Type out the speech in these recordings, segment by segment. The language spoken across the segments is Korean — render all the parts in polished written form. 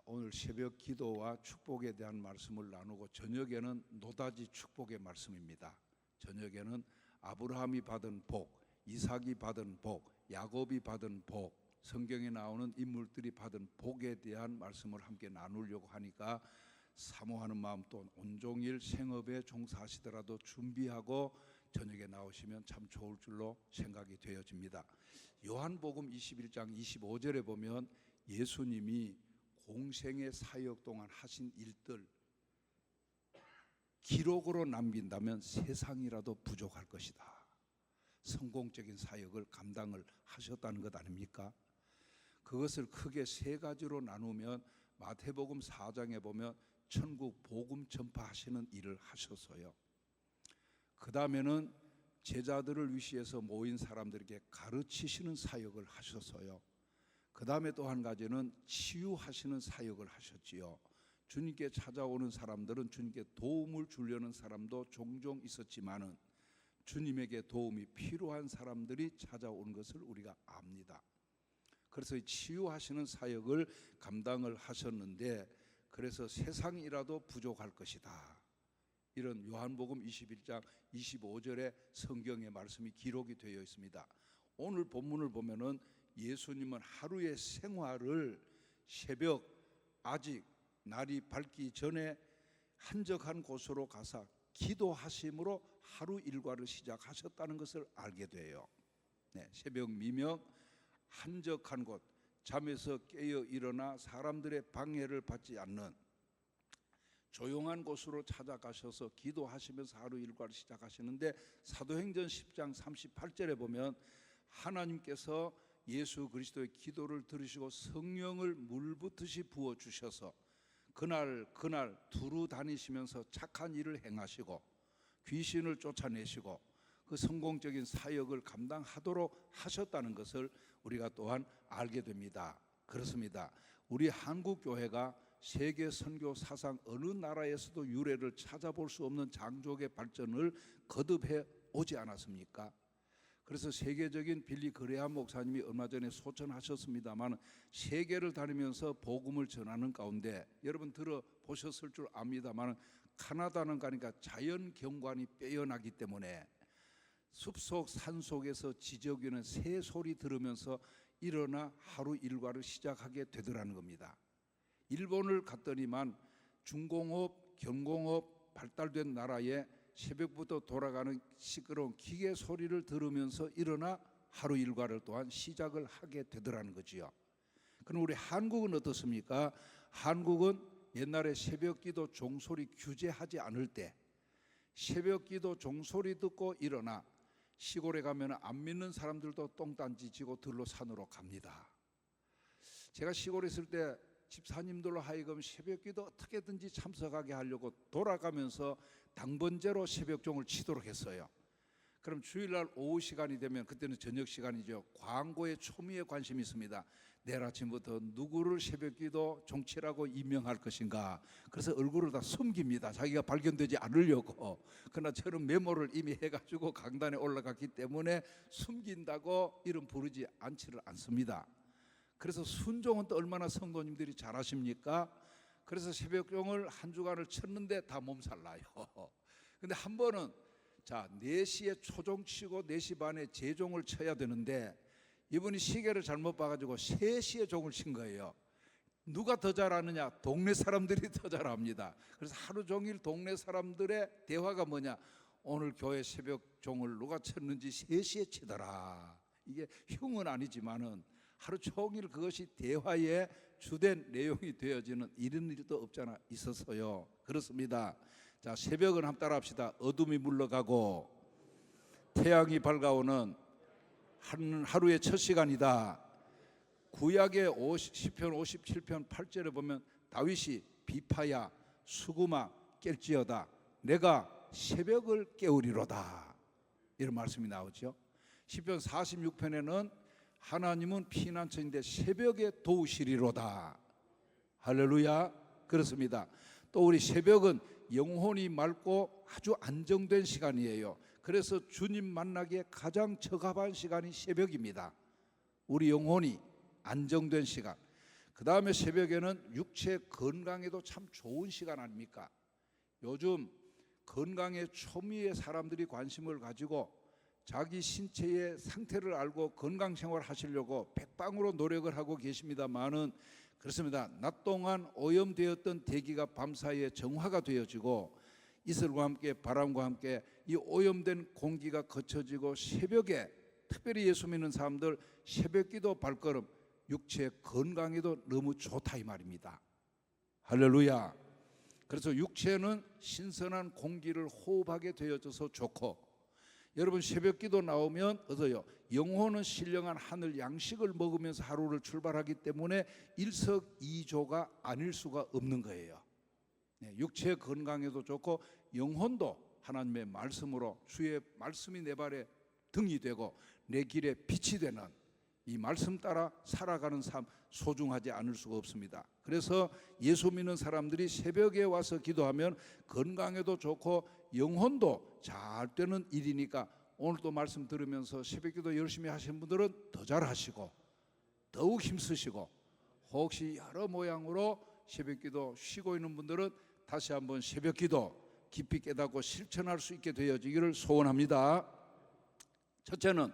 오늘 새벽 기도와 축복에 대한 말씀을 나누고 저녁에는 노다지 축복의 말씀입니다. 저녁에는 아브라함이 받은 복, 이삭이 받은 복, 야곱이 받은 복, 성경에 나오는 인물들이 받은 복에 대한 말씀을 함께 나누려고 하니까 사모하는 마음 또 온종일 생업에 종사하시더라도 준비하고 저녁에 나오시면 참 좋을 줄로 생각이 되어집니다. 요한복음 21장 25절에 보면 예수님이 공생의 사역 동안 하신 일들 기록으로 남긴다면 세상이라도 부족할 것이다. 성공적인 사역을 감당을 하셨다는 것 아닙니까? 그것을 크게 세 가지로 나누면 마태복음 4장에 보면 천국 복음 전파하시는 일을 하셔서요. 그 다음에는 제자들을 위시해서 모인 사람들에게 가르치시는 사역을 하셔서요. 그 다음에 또 한 가지는 치유하시는 사역을 하셨지요. 주님께 찾아오는 사람들은 주님께 도움을 주려는 사람도 종종 있었지만은 주님에게 도움이 필요한 사람들이 찾아오는 것을 우리가 압니다. 그래서 치유하시는 사역을 감당을 하셨는데, 그래서 세상이라도 부족할 것이다. 이런 요한복음 21장 25절의 성경의 말씀이 기록이 되어 있습니다. 오늘 본문을 보면은 예수님은 하루의 생활을 새벽 아직 날이 밝기 전에 한적한 곳으로 가서 기도하심으로 하루 일과를 시작하셨다는 것을 알게 돼요. 새벽 미명 한적한 곳, 잠에서 깨어 일어나 사람들의 방해를 받지 않는 조용한 곳으로 찾아가셔서 기도하시면서 하루 일과를 시작하시는데, 사도행전 10장 38절에 보면 하나님께서 예수 그리스도의 기도를 들으시고 성령을 물붓듯이 부어주셔서 그날 두루 다니시면서 착한 일을 행하시고 귀신을 쫓아내시고 그 성공적인 사역을 감당하도록 하셨다는 것을 우리가 또한 알게 됩니다. 그렇습니다. 우리 한국교회가 세계 선교 사상 어느 나라에서도 유례를 찾아볼 수 없는 장족의 발전을 거듭해 오지 않았습니까? 그래서 세계적인 빌리 그레함 목사님이 얼마 전에 소천하셨습니다만 세계를 다니면서 복음을 전하는 가운데 여러분 들어보셨을 줄 압니다만 카나다는 가니까 자연 경관이 빼어나기 때문에 숲속 산속에서 지저귀는 새 소리 들으면서 일어나 하루 일과를 시작하게 되더라는 겁니다. 일본을 갔더니만 중공업, 경공업 발달된 나라에 새벽부터 돌아가는 시끄러운 기계 소리를 들으면서 일어나 하루 일과를 또한 시작을 하게 되더라는 거지요. 그럼 우리 한국은 어떻습니까? 한국은 옛날에 새벽기도 종소리 규제하지 않을 때 새벽기도 종소리 듣고 일어나 시골에 가면 안 믿는 사람들도 똥단지 지고 들로 산으로 갑니다. 제가 시골에 있을 때 집사님들로 하여금 새벽기도 어떻게든지 참석하게 하려고 돌아가면서 당번제로 새벽종을 치도록 했어요. 그럼 주일날 오후 시간이 되면, 그때는 저녁 시간이죠, 광고에 초미에 관심이 있습니다. 내일 아침부터 누구를 새벽기도 종치라고 임명할 것인가. 그래서 얼굴을 다 숨깁니다. 자기가 발견되지 않으려고. 그러나 저는 메모를 이미 해가지고 강단에 올라갔기 때문에 숨긴다고 이름 부르지 않지를 않습니다. 그래서 순종은 또 얼마나 성도님들이 잘하십니까? 그래서 새벽종을 한 주간을 쳤는데 다 몸살 나요. 근데 한 번은 4시에 초종 치고 4시 반에 재종을 쳐야 되는데 이분이 시계를 잘못 봐가지고 3시에 종을 친 거예요. 누가 더 잘하느냐? 동네 사람들이 더 잘합니다. 그래서 하루 종일 동네 사람들의 대화가 뭐냐? 오늘 교회 새벽종을 누가 쳤는지 3시에 치더라. 이게 흉은 아니지만은 하루 종일 그것이 대화의 주된 내용이 되어지는 이런 일도 없잖아 있었어요. 그렇습니다. 자, 새벽은 한번 따라합시다. 어둠이 물러가고 태양이 밝아오는 하루의 첫 시간이다. 구약의 시편 57편 8절에 보면 다윗이 비파야 수구마 깰지어다 내가 새벽을 깨우리로다 이런 말씀이 나오죠. 시편 46편에는 하나님은 피난처인데 새벽에 도우시리로다. 할렐루야. 그렇습니다. 또 우리 새벽은 영혼이 맑고 아주 안정된 시간이에요. 그래서 주님 만나기에 가장 적합한 시간이 새벽입니다. 우리 영혼이 안정된 시간. 그 다음에 새벽에는 육체 건강에도 참 좋은 시간 아닙니까? 요즘 건강에 초미의 사람들이 관심을 가지고 자기 신체의 상태를 알고 건강생활 하시려고 백방으로 노력을 하고 계십니다마는, 그렇습니다. 낮 동안 오염되었던 대기가 밤사이에 정화가 되어지고 이슬과 함께 바람과 함께 이 오염된 공기가 거쳐지고 새벽에, 특별히 예수 믿는 사람들 새벽기도 발걸음, 육체 건강에도 너무 좋다 이 말입니다. 할렐루야. 그래서 육체는 신선한 공기를 호흡하게 되어져서 좋고, 여러분 새벽기도 나오면 어서요, 영혼은 신령한 하늘 양식을 먹으면서 하루를 출발하기 때문에 일석이조가 아닐 수가 없는 거예요. 육체 건강에도 좋고 영혼도 하나님의 말씀으로, 주의 말씀이 내 발에 등이 되고 내 길에 빛이 되는 이 말씀 따라 살아가는 삶, 소중하지 않을 수가 없습니다. 그래서 예수 믿는 사람들이 새벽에 와서 기도하면 건강에도 좋고 영혼도 잘 되는 일이니까, 오늘도 말씀 들으면서 새벽기도 열심히 하시는 분들은 더 잘하시고 더욱 힘쓰시고, 혹시 여러 모양으로 새벽기도 쉬고 있는 분들은 다시 한번 새벽기도 깊이 깨닫고 실천할 수 있게 되어지기를 소원합니다. 첫째는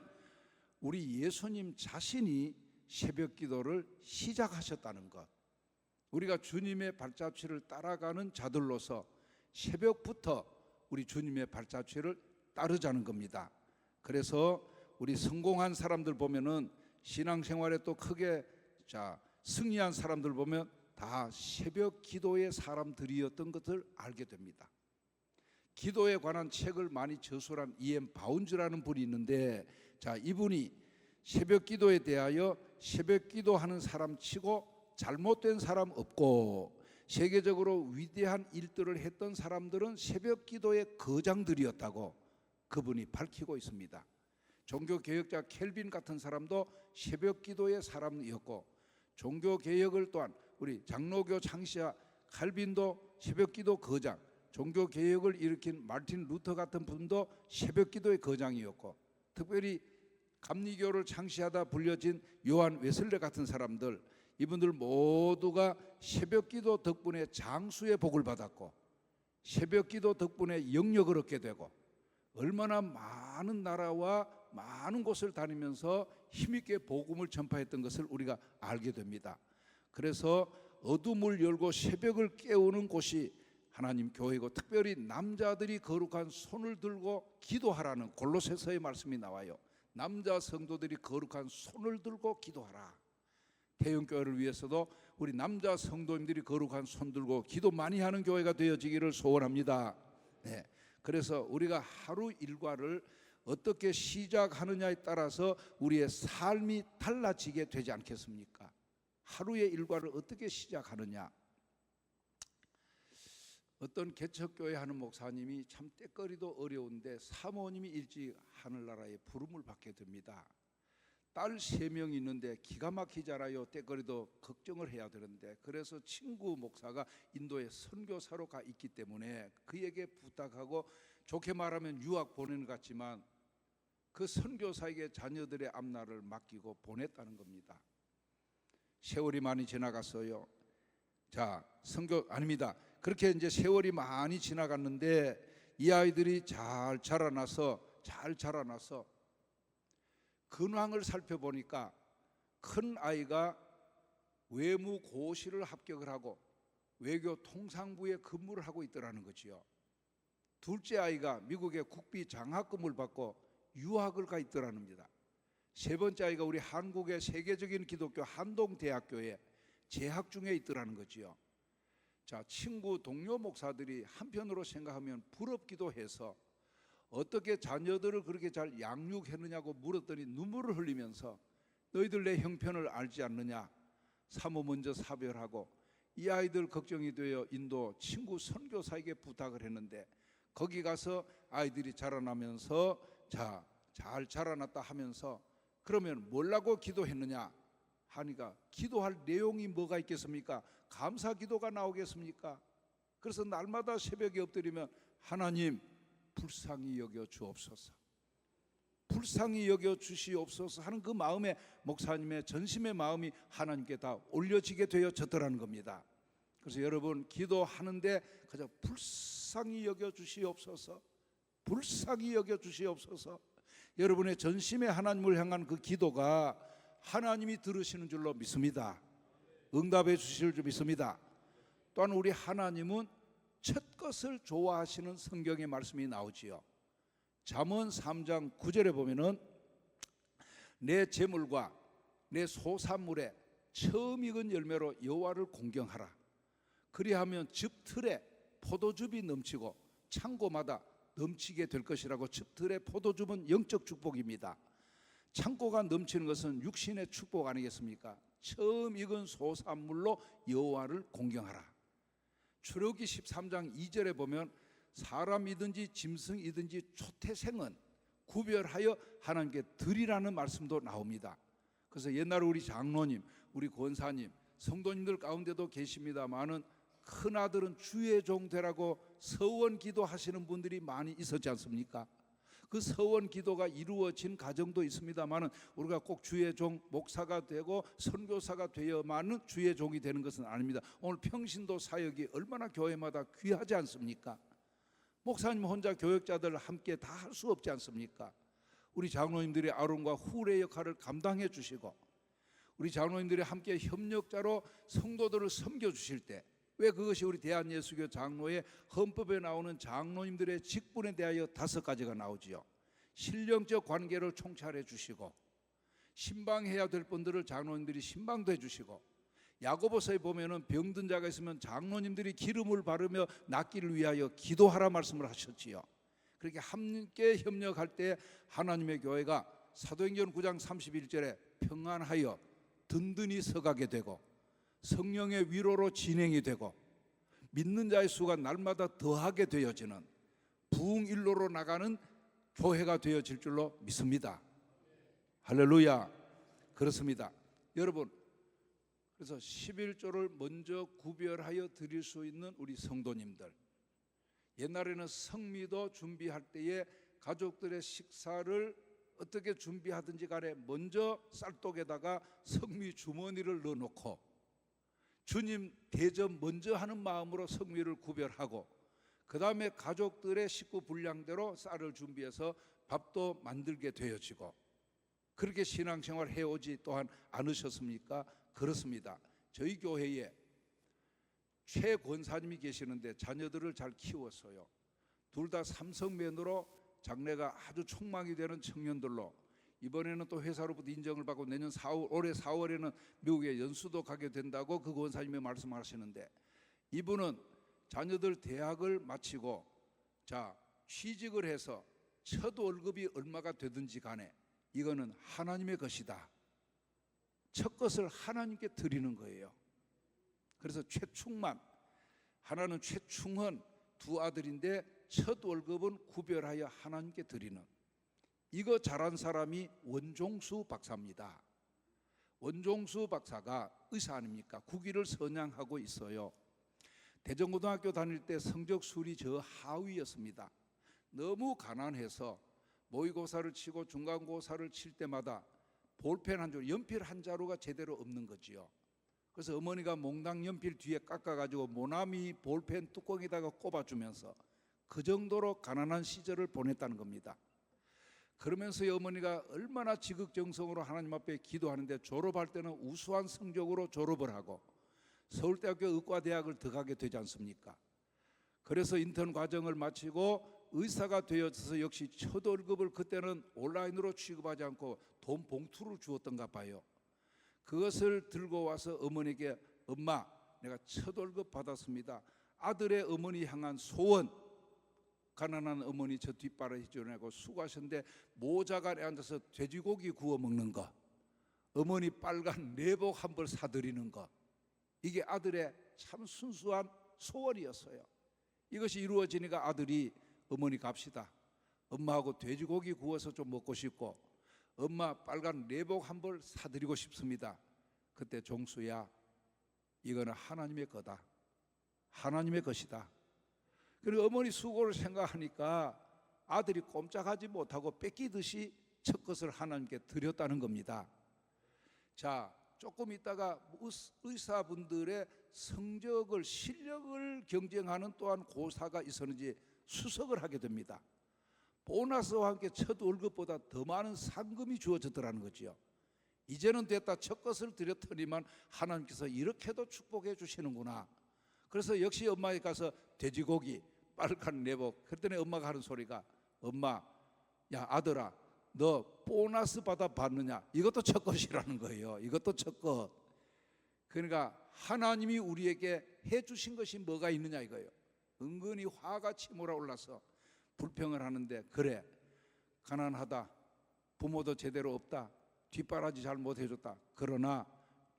우리 예수님 자신이 새벽기도를 시작하셨다는 것. 우리가 주님의 발자취를 따라가는 자들로서 새벽부터 우리 주님의 발자취를 따르자는 겁니다. 그래서 우리 성공한 사람들 보면은, 신앙생활에 또 크게 승리한 사람들 보면 다 새벽 기도의 사람들이었던 것을 알게 됩니다. 기도에 관한 책을 많이 저술한 E.M. 바운즈라는 분이 있는데, 이분이 새벽 기도에 대하여 새벽 기도하는 사람 치고 잘못된 사람 없고 세계적으로 위대한 일들을 했던 사람들은 새벽 기도의 거장들이었다고 그분이 밝히고 있습니다. 종교개혁자 켈빈 같은 사람도 새벽 기도의 사람이었고, 종교개혁을 또한 우리 장로교 창시자 칼빈도 새벽기도 거장, 종교개혁을 일으킨 마틴 루터 같은 분도 새벽기도의 거장이었고, 특별히 감리교를 창시하다 불려진 요한 웨슬레 같은 사람들, 이분들 모두가 새벽기도 덕분에 장수의 복을 받았고 새벽기도 덕분에 영역을 얻게 되고, 얼마나 많은 나라와 많은 곳을 다니면서 힘있게 복음을 전파했던 것을 우리가 알게 됩니다. 그래서 어둠을 열고 새벽을 깨우는 곳이 하나님 교회고, 특별히 남자들이 거룩한 손을 들고 기도하라는 골로새서의 말씀이 나와요. 남자 성도들이 거룩한 손을 들고 기도하라. 대형교회를 위해서도 우리 남자 성도님들이 거룩한 손 들고 기도 많이 하는 교회가 되어지기를 소원합니다. 그래서 우리가 하루 일과를 어떻게 시작하느냐에 따라서 우리의 삶이 달라지게 되지 않겠습니까? 하루의 일과를 어떻게 시작하느냐. 어떤 개척교회 하는 목사님이 참 때거리도 어려운데 사모님이 일찍 하늘나라에 부름을 받게 됩니다. 딸 3명이 있는데 기가 막히잖아요. 때거리도 걱정을 해야 되는데, 그래서 친구 목사가 인도에 선교사로 가 있기 때문에 그에게 부탁하고, 좋게 말하면 유학 보내는 것 같지만 그 선교사에게 자녀들의 앞날을 맡기고 보냈다는 겁니다. 세월이 많이 지나갔어요. 선교 아닙니다. 그렇게 이제 세월이 많이 지나갔는데 이 아이들이 잘 자라나서 근황을 살펴보니까 큰 아이가 외무고시를 합격을 하고 외교 통상부에 근무를 하고 있더라는 거지요. 둘째 아이가 미국의 국비 장학금을 받고 유학을 가 있더라는 겁니다. 세 번째 아이가 우리 한국의 세계적인 기독교 한동대학교에 재학 중에 있더라는 거지요. 친구 동료 목사들이 한편으로 생각하면 부럽기도 해서 어떻게 자녀들을 그렇게 잘 양육했느냐고 물었더니 눈물을 흘리면서, 너희들 내 형편을 알지 않느냐, 사모 먼저 사별하고 이 아이들 걱정이 되어 인도 친구 선교사에게 부탁을 했는데, 거기 가서 아이들이 자라나면서 잘 자라났다 하면서, 그러면 뭐라고 기도했느냐 하니까, 기도할 내용이 뭐가 있겠습니까? 감사 기도가 나오겠습니까? 그래서 날마다 새벽에 엎드리면, 하나님 불쌍히 여겨 주옵소서, 불쌍히 여겨 주시옵소서 하는 그 마음에 목사님의 전심의 마음이 하나님께 다 올려지게 되어졌더라는 겁니다. 그래서 여러분 기도하는데 그저 불쌍히 여겨 주시옵소서, 불쌍히 여겨 주시옵소서. 여러분의 전심의 하나님을 향한 그 기도가 하나님이 들으시는 줄로 믿습니다. 응답해 주실 줄 믿습니다. 또한 우리 하나님은 첫 것을 좋아하시는 성경의 말씀이 나오지요. 잠언 3장 9절에 보면은 내 재물과 내 소산물에 처음 익은 열매로 여호와를 공경하라. 그리하면 즙틀에 포도즙이 넘치고 창고마다 넘치게 될 것이라고. 즙틀의 포도즙은 영적 축복입니다. 창고가 넘치는 것은 육신의 축복 아니겠습니까? 처음 익은 소산물로 여호와를 공경하라. 출애굽기 13장 2절에 보면 사람이든지 짐승이든지 초태생은 구별하여 하나님께 드리라는 말씀도 나옵니다. 그래서 옛날에 우리 장로님, 우리 권사님, 성도님들 가운데도 계십니다마는 큰아들은 주의 종 되라고 서원 기도하시는 분들이 많이 있었지 않습니까? 그 서원 기도가 이루어진 가정도 있습니다마는 우리가 꼭 주의 종, 목사가 되고 선교사가 되어만은 주의 종이 되는 것은 아닙니다. 오늘 평신도 사역이 얼마나 교회마다 귀하지 않습니까? 목사님 혼자 교역자들 함께 다 할 수 없지 않습니까? 우리 장로님들이 아론과 훌의 역할을 감당해 주시고 우리 장로님들이 함께 협력자로 성도들을 섬겨주실 때, 왜 그것이 우리 대한예수교 장로의 헌법에 나오는 장로님들의 직분에 대하여 5가지가 나오지요. 신령적 관계를 총찰해 주시고, 신방해야 될 분들을 장로님들이 신방도 해주시고, 야고보서에 보면은 병든 자가 있으면 장로님들이 기름을 바르며 낫기를 위하여 기도하라 말씀을 하셨지요. 그렇게 함께 협력할 때 하나님의 교회가 사도행전 9장 31절에 평안하여 든든히 서가게 되고 성령의 위로로 진행이 되고 믿는 자의 수가 날마다 더하게 되어지는 부흥일로로 나가는 교회가 되어질 줄로 믿습니다. 할렐루야. 그렇습니다. 여러분, 그래서 11조를 먼저 구별하여 드릴 수 있는 우리 성도님들, 옛날에는 성미도 준비할 때에 가족들의 식사를 어떻게 준비하든지 간에 먼저 쌀독에다가 성미 주머니를 넣어놓고 주님 대접 먼저 하는 마음으로 성미를 구별하고 그 다음에 가족들의 식구 분량대로 쌀을 준비해서 밥도 만들게 되어지고, 그렇게 신앙생활 해오지 또한 않으셨습니까? 그렇습니다. 저희 교회에 최 권사님이 계시는데 자녀들을 잘 키웠어요. 둘 다 삼성맨으로 장래가 아주 촉망이 되는 청년들로, 이번에는 또 회사로부터 인정을 받고 내년 4월, 올해 4월에는 미국에 연수도 가게 된다고 그 권사님이 말씀하시는데, 이분은 자녀들 대학을 마치고 자 취직을 해서 첫 월급이 얼마가 되든지 간에 이거는 하나님의 것이다. 첫 것을 하나님께 드리는 거예요. 그래서 최충만, 하나는 최충헌, 두 아들인데 첫 월급은 구별하여 하나님께 드리는, 이거 잘한 사람이 원종수 박사입니다. 원종수 박사가 의사 아닙니까? 국위를 선양하고 있어요. 대전고등학교 다닐 때 성적 순위 저 하위였습니다. 너무 가난해서 모의고사를 치고 중간고사를 칠 때마다 볼펜 한 줄, 연필 한 자루가 제대로 없는 거지요. 그래서 어머니가 몽당 연필 뒤에 깎아가지고 모나미 볼펜 뚜껑에다가 꼽아주면서 그 정도로 가난한 시절을 보냈다는 겁니다. 그러면서 어머니가 얼마나 지극정성으로 하나님 앞에 기도하는데, 졸업할 때는 우수한 성적으로 졸업을 하고 서울대학교 의과대학을 들어가게 되지 않습니까? 그래서 인턴 과정을 마치고 의사가 되어서 역시 첫 월급을 그때는 온라인으로 취급하지 않고 돈 봉투를 주었던가 봐요. 그것을 들고 와서 어머니에게, 엄마, 내가 첫 월급 받았습니다. 아들의 어머니 향한 소원, 가난한 어머니 저 뒷바라지 해주려고 수고하셨는데 모자간에 앉아서 돼지고기 구워 먹는 거, 어머니 빨간 내복 한 벌 사드리는 거, 이게 아들의 참 순수한 소원이었어요. 이것이 이루어지니까 아들이, 어머니 갑시다. 엄마하고 돼지고기 구워서 좀 먹고 싶고 엄마 빨간 내복 한 벌 사드리고 싶습니다. 그때 종수야, 이거는 하나님의 거다. 하나님의 것이다. 그리고 어머니 수고를 생각하니까 아들이 꼼짝하지 못하고 뺏기듯이 첫 것을 하나님께 드렸다는 겁니다. 자, 조금 있다가 의사분들의 성적을 실력을 경쟁하는 또한 고사가 있었는지 수석을 하게 됩니다. 보너스와 함께 첫 월급보다 더 많은 상금이 주어졌더라는 거지요. 이제는 됐다, 첫 것을 드렸더니만 하나님께서 이렇게도 축복해 주시는구나. 그래서 역시 엄마에 가서 돼지고기 빨간 내복, 그랬더니 엄마가 하는 소리가, 엄마, 야 아들아, 너 보너스 받느냐? 이것도 첫 것이라는 거예요. 이것도 첫 것. 그러니까 하나님이 우리에게 해주신 것이 뭐가 있느냐 이거예요. 은근히 화가 치밀어 올라서 불평을 하는데, 그래 가난하다, 부모도 제대로 없다, 뒷바라지 잘 못해줬다, 그러나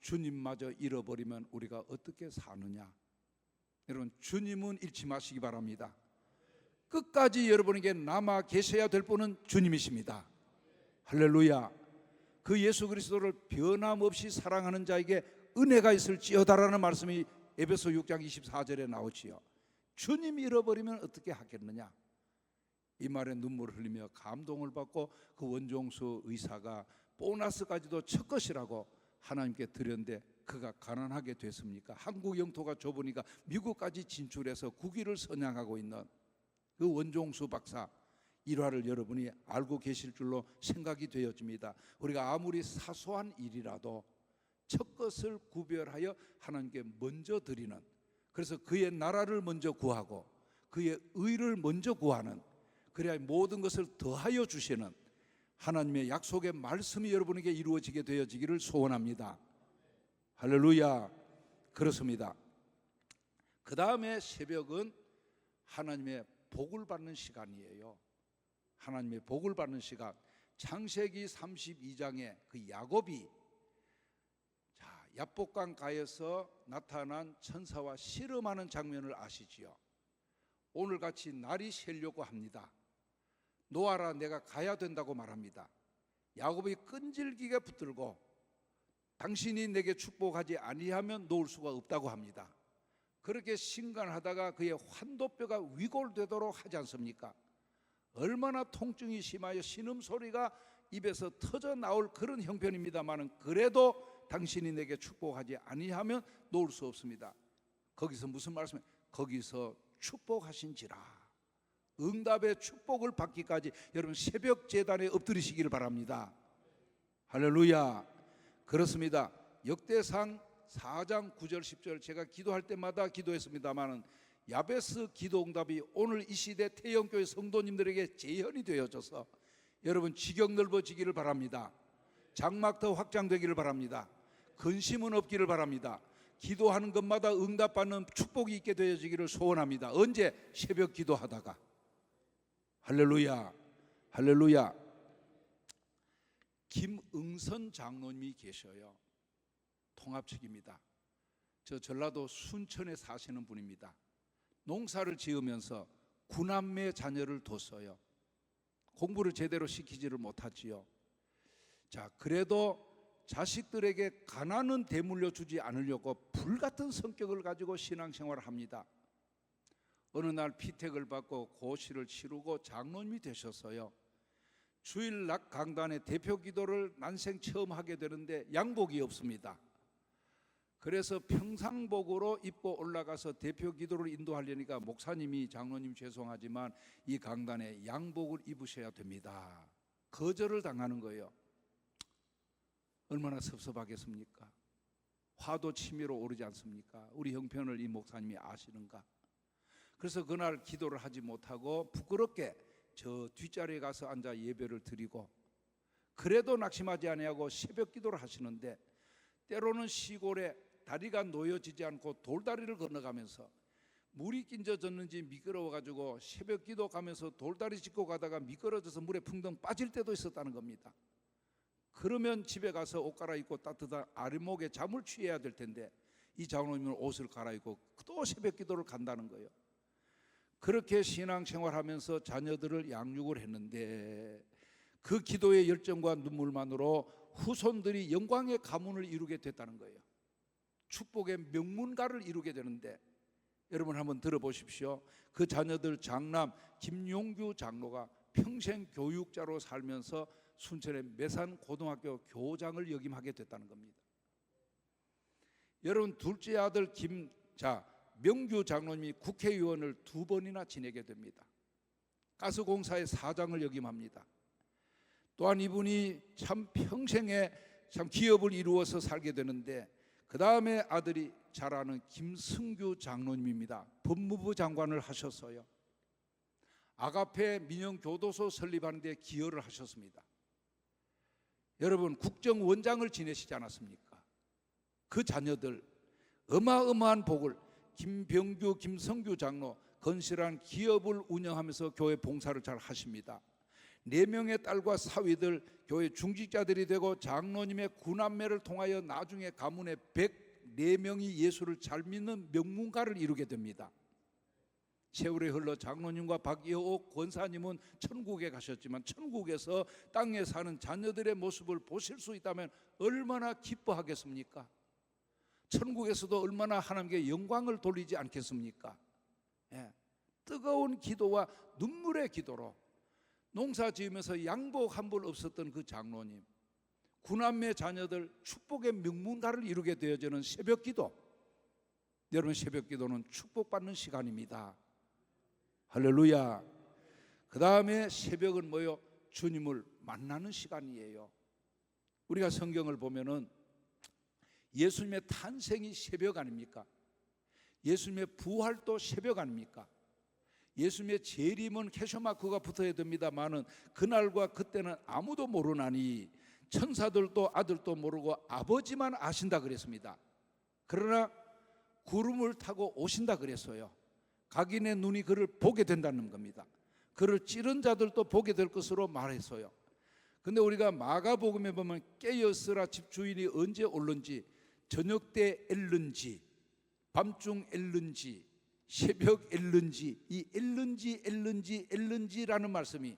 주님마저 잃어버리면 우리가 어떻게 사느냐. 여러분, 주님은 잃지 마시기 바랍니다. 끝까지 여러분에게 남아 계셔야 될 분은 주님이십니다. 할렐루야. 그 예수 그리스도를 변함없이 사랑하는 자에게 은혜가 있을지어다라는 말씀이 에베소 6장 24절에 나오지요. 주님 잃어버리면 어떻게 하겠느냐. 이 말에 눈물을 흘리며 감동을 받고 그 원종수 의사가 보너스까지도 첫 것이라고 하나님께 드렸는데, 그가 가난하게 됐습니까? 한국 영토가 좁으니까 미국까지 진출해서 국위를 선양하고 있는 그 원종수 박사 일화를 여러분이 알고 계실 줄로 생각이 되어집니다. 우리가 아무리 사소한 일이라도 첫 것을 구별하여 하나님께 먼저 드리는, 그래서 그의 나라를 먼저 구하고 그의 의를 먼저 구하는, 그래야 모든 것을 더하여 주시는 하나님의 약속의 말씀이 여러분에게 이루어지게 되어지기를 소원합니다. 할렐루야. 그렇습니다. 그 다음에 새벽은 하나님의 복을 받는 시간이에요. 하나님의 복을 받는 시간. 창세기 32장에 그 야곱이 야복강 가에서 나타난 천사와 씨름하는 장면을 아시지요. 오늘같이 날이 새려고 합니다. 놓아라, 내가 가야 된다고 말합니다. 야곱이 끈질기게 붙들고 당신이 내게 축복하지 아니하면 놓을 수가 없다고 합니다. 그렇게 신간하다가 그의 환도뼈가 위골되도록 하지 않습니까? 얼마나 통증이 심하여 신음소리가 입에서 터져 나올 그런 형편입니다마는, 그래도 당신이 내게 축복하지 아니하면 놓을 수 없습니다. 거기서 무슨 말씀이에요? 거기서 축복하신지라. 응답의 축복을 받기까지 여러분 새벽 제단에 엎드리시기를 바랍니다. 할렐루야. 그렇습니다. 역대상 4장 9절 10절 제가 기도할 때마다 기도했습니다마는 야베스 기도 응답이 오늘 이 시대 태영교회 성도님들에게 재현이 되어져서 여러분 지경 넓어지기를 바랍니다. 장막 더 확장되기를 바랍니다. 근심은 없기를 바랍니다. 기도하는 것마다 응답받는 축복이 있게 되어지기를 소원합니다. 언제? 새벽 기도하다가. 할렐루야. 할렐루야. 김응선 장로님이 계셔요. 통합측입니다. 저 전라도 순천에 사시는 분입니다. 농사를 지으면서 9남매 자녀를 뒀어요. 공부를 제대로 시키지를 못하지요. 자, 그래도 자식들에게 가난은 대물려 주지 않으려고 불같은 성격을 가지고 신앙생활을 합니다. 어느 날 피택을 받고 고시를 치르고 장로님이 되셨어요. 주일 낮 강단의 대표 기도를 난생 처음 하게 되는데 양복이 없습니다. 그래서 평상복으로 입고 올라가서 대표 기도를 인도하려니까 목사님이, 장로님 죄송하지만 이 강단에 양복을 입으셔야 됩니다. 거절을 당하는 거예요. 얼마나 섭섭하겠습니까? 화도 치밀어 오르지 않습니까? 우리 형편을 이 목사님이 아시는가? 그래서 그날 기도를 하지 못하고 부끄럽게 저 뒷자리에 가서 앉아 예배를 드리고, 그래도 낙심하지 아니하고 새벽 기도를 하시는데, 때로는 시골에 다리가 놓여지지 않고 돌다리를 건너가면서 물이 끼ஞ்ச졌는지 미끄러워가지고 새벽 기도 가면서 돌다리 짚고 가다가 미끄러져서 물에 풍덩 빠질 때도 있었다는 겁니다. 그러면 집에 가서 옷 갈아입고 따뜻한 아랫목에 잠을 취해야 될 텐데 이 장로님은 옷을 갈아입고 또 새벽 기도를 간다는 거예요. 그렇게 신앙생활하면서 자녀들을 양육을 했는데 그 기도의 열정과 눈물만으로 후손들이 영광의 가문을 이루게 됐다는 거예요. 축복의 명문가를 이루게 되는데, 여러분 한번 들어보십시오. 그 자녀들 장남 김용규 장로가 평생 교육자로 살면서 순천의 매산고등학교 교장을 역임하게 됐다는 겁니다. 여러분, 둘째 아들 명규 장로님이 국회의원을 2번이나 지내게 됩니다. 가스공사의 사장을 역임합니다. 또한 이분이 참 평생에 참 기업을 이루어서 살게 되는데, 그 다음에 아들이 잘 아는 김승규 장로님입니다. 법무부 장관을 하셨어요. 아가페 민영교도소 설립하는 데 기여를 하셨습니다. 여러분, 국정원장을 지내시지 않았습니까? 그 자녀들 어마어마한 복을, 김병규, 김성규 장로 건실한 기업을 운영하면서 교회 봉사를 잘 하십니다. 4명의 딸과 사위들 교회 중직자들이 되고, 장로님의 9남매를 통하여 나중에 가문의 104명이 예수를 잘 믿는 명문가를 이루게 됩니다. 세월이 흘러 장로님과 박여옥 권사님은 천국에 가셨지만, 천국에서 땅에 사는 자녀들의 모습을 보실 수 있다면 얼마나 기뻐하겠습니까? 천국에서도 얼마나 하나님께 영광을 돌리지 않겠습니까? 뜨거운 기도와 눈물의 기도로 농사 지으면서 양복 한 벌 없었던 그 장로님, 9남매 자녀들 축복의 명문가를 이루게 되어지는 새벽기도. 여러분, 새벽기도는 축복받는 시간입니다. 할렐루야. 그 다음에 새벽은 뭐요? 주님을 만나는 시간이에요. 우리가 성경을 보면은 예수님의 탄생이 새벽 아닙니까? 예수님의 부활도 새벽 아닙니까? 예수님의 재림은 캐셔마크가 붙어야 됩니다만은 그날과 그때는 아무도 모르나니 천사들도 아들도 모르고 아버지만 아신다 그랬습니다. 그러나 구름을 타고 오신다 그랬어요. 각인의 눈이 그를 보게 된다는 겁니다. 그를 찌른 자들도 보게 될 것으로 말했어요. 근데 우리가 마가복음에 보면 깨어있으라 집주인이 언제 올는지, 저녁 때 엘른지, 밤중 엘른지, 새벽 엘른지, 이 엘른지라는 말씀이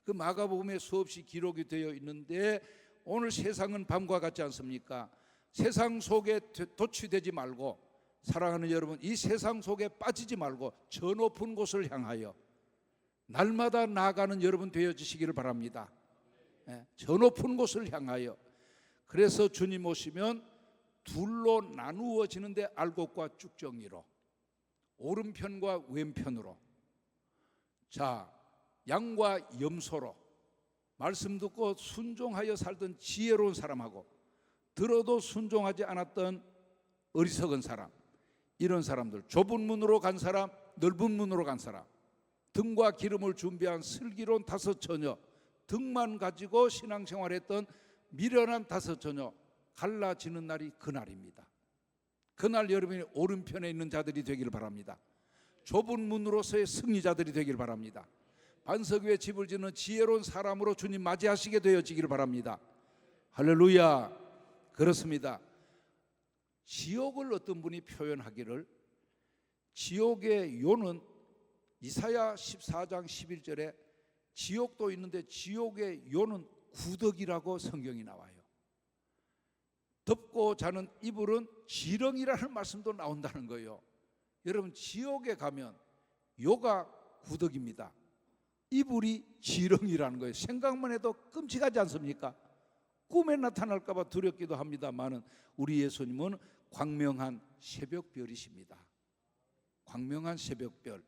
그 마가복음에 수없이 기록이 되어 있는데, 오늘 세상은 밤과 같지 않습니까? 세상 속에 도취되지 말고, 사랑하는 여러분, 이 세상 속에 빠지지 말고 저 높은 곳을 향하여 날마다 나아가는 여러분 되어주시기를 바랍니다. 저 높은 곳을 향하여. 그래서 주님 오시면 둘로 나누어지는데, 알곡과 쭉정이로, 오른편과 왼편으로, 양과 염소로, 말씀 듣고 순종하여 살던 지혜로운 사람하고 들어도 순종하지 않았던 어리석은 사람, 이런 사람들, 좁은 문으로 간 사람, 넓은 문으로 간 사람, 등과 기름을 준비한 슬기로운 5 처녀, 등만 가지고 신앙생활했던 미련한 5 처녀, 갈라지는 날이 그날입니다. 그날 여러분이 오른편에 있는 자들이 되기를 바랍니다. 좁은 문으로서의 승리자들이 되기를 바랍니다. 반석 위에 집을 짓는 지혜로운 사람으로 주님 맞이하시게 되어지기를 바랍니다. 할렐루야. 그렇습니다. 지옥을 어떤 분이 표현하기를, 지옥의 요는 이사야 14장 11절에 지옥도 있는데 지옥의 요는 구더기라고 성경이 나와요. 덮고 자는 이불은 지렁이라는 말씀도 나온다는 거예요. 여러분, 지옥에 가면 요가 구더기입니다. 이불이 지렁이라는 거예요. 생각만 해도 끔찍하지 않습니까? 꿈에 나타날까 봐 두렵기도 합니다만은 우리 예수님은 광명한 새벽별이십니다. 광명한 새벽별.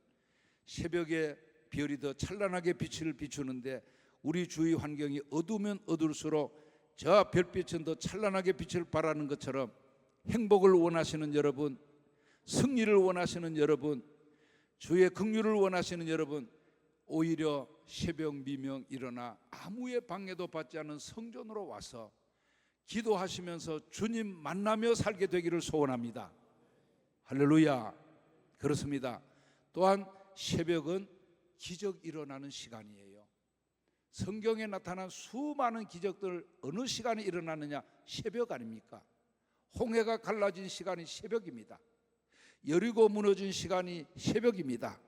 새벽에 별이 더 찬란하게 빛을 비추는데, 우리 주위 환경이 어두우면 어두울수록 저 별빛은 더 찬란하게 빛을 발하는 것처럼, 행복을 원하시는 여러분, 승리를 원하시는 여러분, 주의 긍휼을 원하시는 여러분, 오히려 새벽 미명 일어나 아무의 방해도 받지 않은 성전으로 와서 기도하시면서 주님 만나며 살게 되기를 소원합니다. 할렐루야. 그렇습니다. 또한 새벽은 기적 일어나는 시간이에요. 성경에 나타난 수많은 기적들 어느 시간에 일어나느냐? 새벽 아닙니까? 홍해가 갈라진 시간이 새벽입니다. 여리고 무너진 시간이 새벽입니다.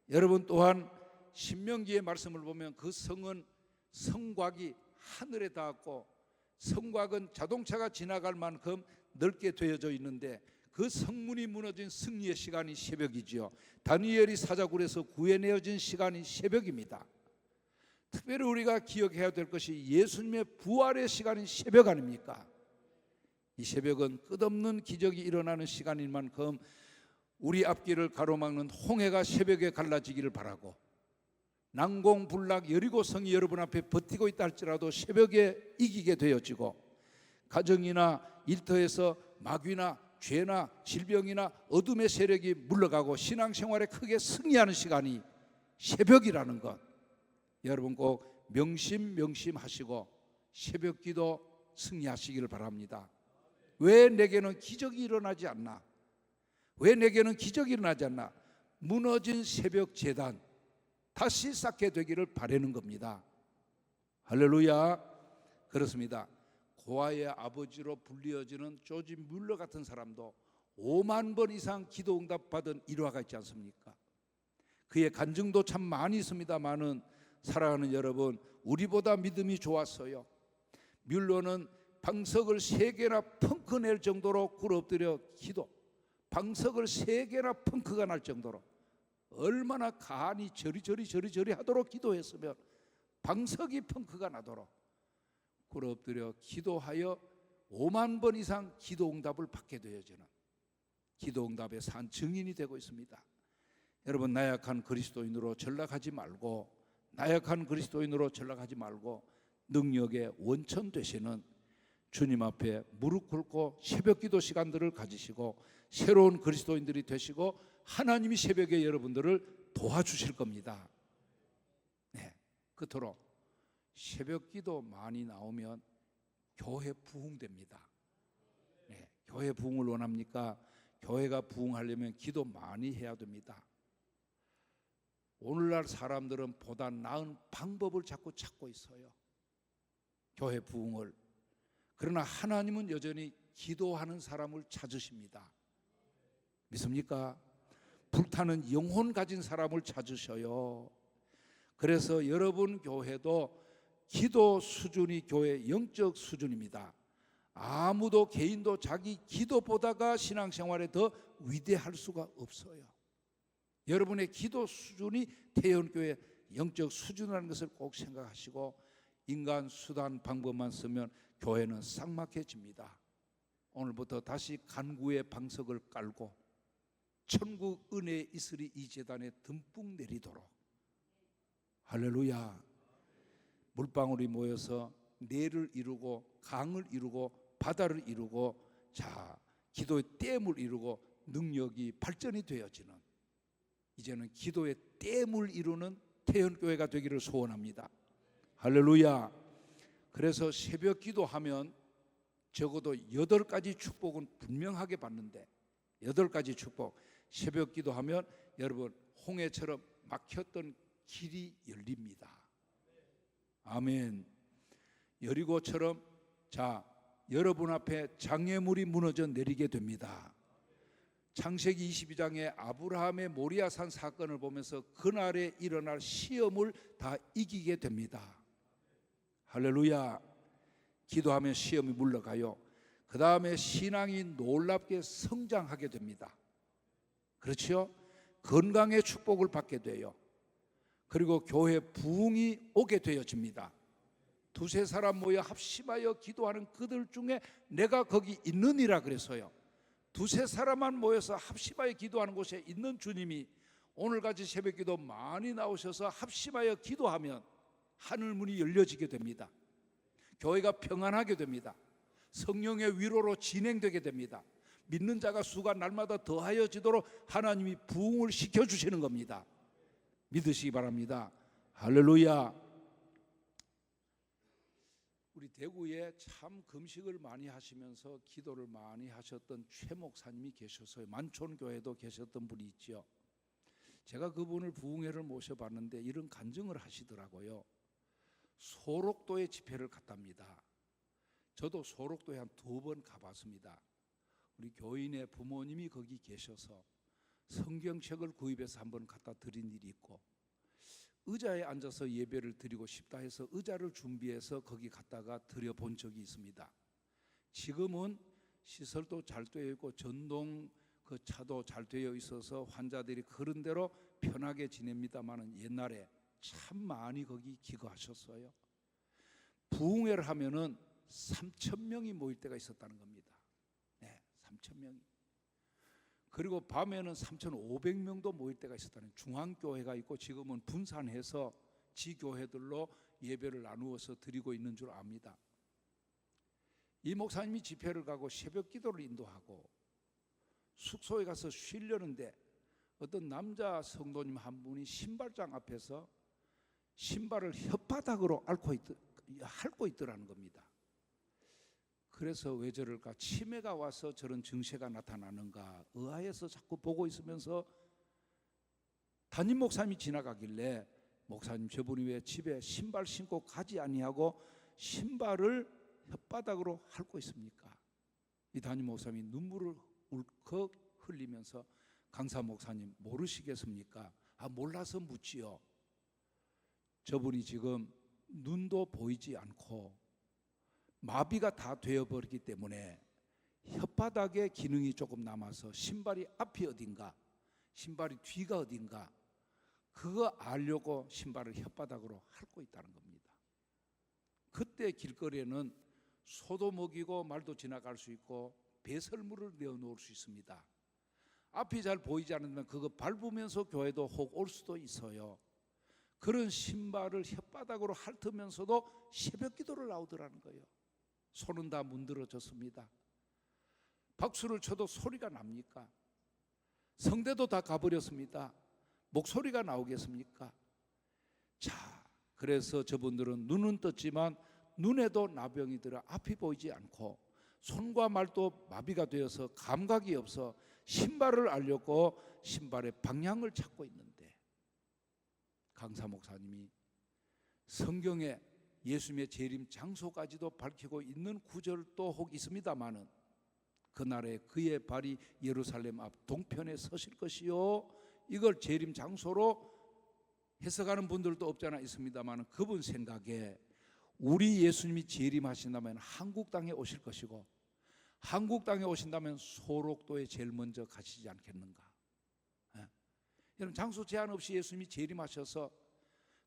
여러분, 또한 신명기의 말씀을 보면 그 성은 성곽이 하늘에 닿았고, 성곽은 자동차가 지나갈 만큼 넓게 되어져 있는데, 그 성문이 무너진 승리의 시간이 새벽이지요. 다니엘이 사자굴에서 구해내어진 시간이 새벽입니다. 특별히 우리가 기억해야 될 것이 예수님의 부활의 시간인 새벽 아닙니까? 이 새벽은 끝없는 기적이 일어나는 시간인 만큼 우리 앞길을 가로막는 홍해가 새벽에 갈라지기를 바라고, 난공불락 여리고성이 여러분 앞에 버티고 있다 할지라도 새벽에 이기게 되어지고, 가정이나 일터에서 마귀나 죄나 질병이나 어둠의 세력이 물러가고 신앙생활에 크게 승리하는 시간이 새벽이라는 것, 여러분 꼭 명심하시고 새벽기도 승리하시기를 바랍니다. 왜 내게는 기적이 일어나지 않나? 왜 내게는 기적이 일어나지 않나? 무너진 새벽 제단 다시 쌓게 되기를 바라는 겁니다. 할렐루야. 그렇습니다. 고아의 아버지로 불리어지는 조지 뮬러 같은 사람도 5만 번 이상 기도 응답 받은 일화가 있지 않습니까? 그의 간증도 참 많이 있습니다만은, 사랑하는 여러분, 우리보다 믿음이 좋았어요. 뮬러는 방석을 3개나 펑크 낼 정도로 굴엎드려 기도, 방석을 3개나 펑크가 날 정도로 얼마나 간이 저리저리 하도록 기도했으면 방석이 펑크가 나도록 굴엎드려 기도하여 5만 번 이상 기도 응답을 받게 되어지는 기도 응답의 산 증인이 되고 있습니다. 여러분, 나약한 그리스도인으로 전락하지 말고, 나약한 그리스도인으로 전락하지 말고 능력의 원천 되시는 주님 앞에 무릎 꿇고 새벽기도 시간들을 가지시고 새로운 그리스도인들이 되시고 하나님이 새벽에 여러분들을 도와주실 겁니다. 네, 끝으로 새벽기도 많이 나오면 교회 부흥됩니다. 네, 교회 부흥을 원합니까? 교회가 부흥하려면 기도 많이 해야 됩니다. 오늘날 사람들은 보다 나은 방법을 자꾸 찾고 있어요, 교회 부흥을. 그러나 하나님은 여전히 기도하는 사람을 찾으십니다. 믿습니까? 불타는 영혼 가진 사람을 찾으셔요. 그래서 여러분 교회도 기도 수준이 교회 영적 수준입니다. 아무도 개인도 자기 기도보다가 신앙생활에 더 위대할 수가 없어요. 여러분의 기도 수준이 태연교회 영적 수준이라는 것을 꼭 생각하시고, 인간 수단 방법만 쓰면 교회는 쌍막해집니다. 오늘부터 다시 간구의 방석을 깔고 천국 은혜의 이슬이 이 재단에 듬뿍 내리도록, 할렐루야, 물방울이 모여서 내를 이루고 강을 이루고 바다를 이루고, 자, 기도의 댐을 이루고 능력이 발전이 되어지는, 이제는 기도의 댐을 이루는 태연교회가 되기를 소원합니다. 할렐루야. 그래서 새벽 기도하면 적어도 8가지 축복은 분명하게 받는데, 8가지 축복, 새벽 기도하면 여러분 홍해처럼 막혔던 길이 열립니다. 아멘. 여리고처럼, 자, 여러분 앞에 장애물이 무너져 내리게 됩니다. 창세기 22장의 아브라함의 모리아산 사건을 보면서 그날에 일어날 시험을 다 이기게 됩니다. 할렐루야. 기도하면 시험이 물러가요. 그 다음에 신앙이 놀랍게 성장하게 됩니다. 그렇죠? 건강의 축복을 받게 돼요. 그리고 교회 부흥이 오게 되어집니다. 2-3 사람 모여 합심하여 기도하는 그들 중에 내가 거기 있느니라 그랬어요. 2-3 사람만 모여서 합심하여 기도하는 곳에 있는 주님이 오늘같이 새벽기도 많이 나오셔서 합심하여 기도하면 하늘 문이 열려지게 됩니다. 교회가 평안하게 됩니다. 성령의 위로로 진행되게 됩니다. 믿는 자가 수가 날마다 더하여지도록 하나님이 부흥을 시켜주시는 겁니다. 믿으시기 바랍니다. 할렐루야. 우리 대구에 참 금식을 많이 하시면서 기도를 많이 하셨던 최 목사님이 계셔서요, 만촌교회도 계셨던 분이 있죠. 제가 그분을 부흥회를 모셔봤는데 이런 간증을 하시더라고요. 소록도에 집회를 갔답니다. 저도 소록도에 한 2번 가봤습니다. 우리 교인의 부모님이 거기 계셔서 성경책을 구입해서 한번 갖다 드린 일이 있고, 의자에 앉아서 예배를 드리고 싶다 해서 의자를 준비해서 거기 갔다가 드려본 적이 있습니다. 지금은 시설도 잘 되어 있고 전동 그 차도 잘 되어 있어서 환자들이 그런 대로 편하게 지냅니다만은, 옛날에 참 많이 거기 기거하셨어요. 부흥회를 하면은 3,000명이 모일 때가 있었다는 겁니다. 네, 3,000명이. 그리고 밤에는 3,500명도 모일 때가 있었다는, 중앙교회가 있고 지금은 분산해서 지교회들로 예배를 나누어서 드리고 있는 줄 압니다. 이 목사님이 집회를 가고 새벽 기도를 인도하고 숙소에 가서 쉬려는데 어떤 남자 성도님 한 분이 신발장 앞에서 신발을 혓바닥으로 핥고 있더라는 겁니다. 그래서 왜 저럴까, 치매가 와서 저런 증세가 나타나는가 의아해서 자꾸 보고 있으면서 담임 목사님이 지나가길래, 목사님 저분이 왜 집에 신발 신고 가지 아니하고 신발을 혓바닥으로 핥고 있습니까? 이 담임 목사님이 눈물을 울컥 흘리면서, 강사 목사님 모르시겠습니까? 몰라서 묻지요. 저분이 지금 눈도 보이지 않고 마비가 다 되어버리기 때문에 혓바닥에 기능이 조금 남아서 신발이 앞이 어딘가 신발이 뒤가 어딘가 그거 알려고 신발을 혓바닥으로 핥고 있다는 겁니다. 그때 길거리에는 소도 먹이고 말도 지나갈 수 있고 배설물을 내어놓을 수 있습니다. 앞이 잘 보이지 않으면 그거 밟으면서 교회도 혹 올 수도 있어요. 그런 신발을 혓바닥으로 핥으면서도 새벽 기도를 나오더라는 거예요. 손은 다 문드러졌습니다. 박수를 쳐도 소리가 납니까? 성대도 다 가버렸습니다. 목소리가 나오겠습니까? 자, 그래서 저분들은 눈은 떴지만 눈에도 나병이 들어 앞이 보이지 않고 손과 말도 마비가 되어서 감각이 없어 신발을 알려고 신발의 방향을 찾고 있는데, 강사 목사님이 성경에 예수님의 재림 장소까지도 밝히고 있는 구절도 혹 있습니다마는, 그날에 그의 발이 예루살렘 앞 동편에 서실 것이요, 이걸 재림 장소로 해석하는 분들도 없지 않아 있습니다마는, 그분 생각에 우리 예수님이 재림하신다면 한국 땅에 오실 것이고, 한국 땅에 오신다면 소록도에 제일 먼저 가시지 않겠는가? 여러분, 장소 제한 없이 예수님이 재림하셔서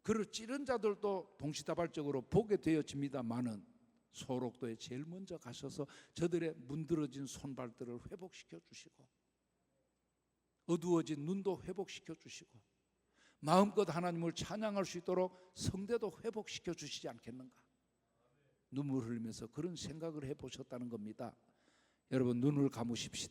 그를 찌른 자들도 동시다발적으로 보게 되어집니다마는, 소록도에 제일 먼저 가셔서 저들의 문드러진 손발들을 회복시켜 주시고 어두워진 눈도 회복시켜 주시고 마음껏 하나님을 찬양할 수 있도록 성대도 회복시켜 주시지 않겠는가? 눈물 흘리면서 그런 생각을 해보셨다는 겁니다. 여러분, 눈을 감으십시다.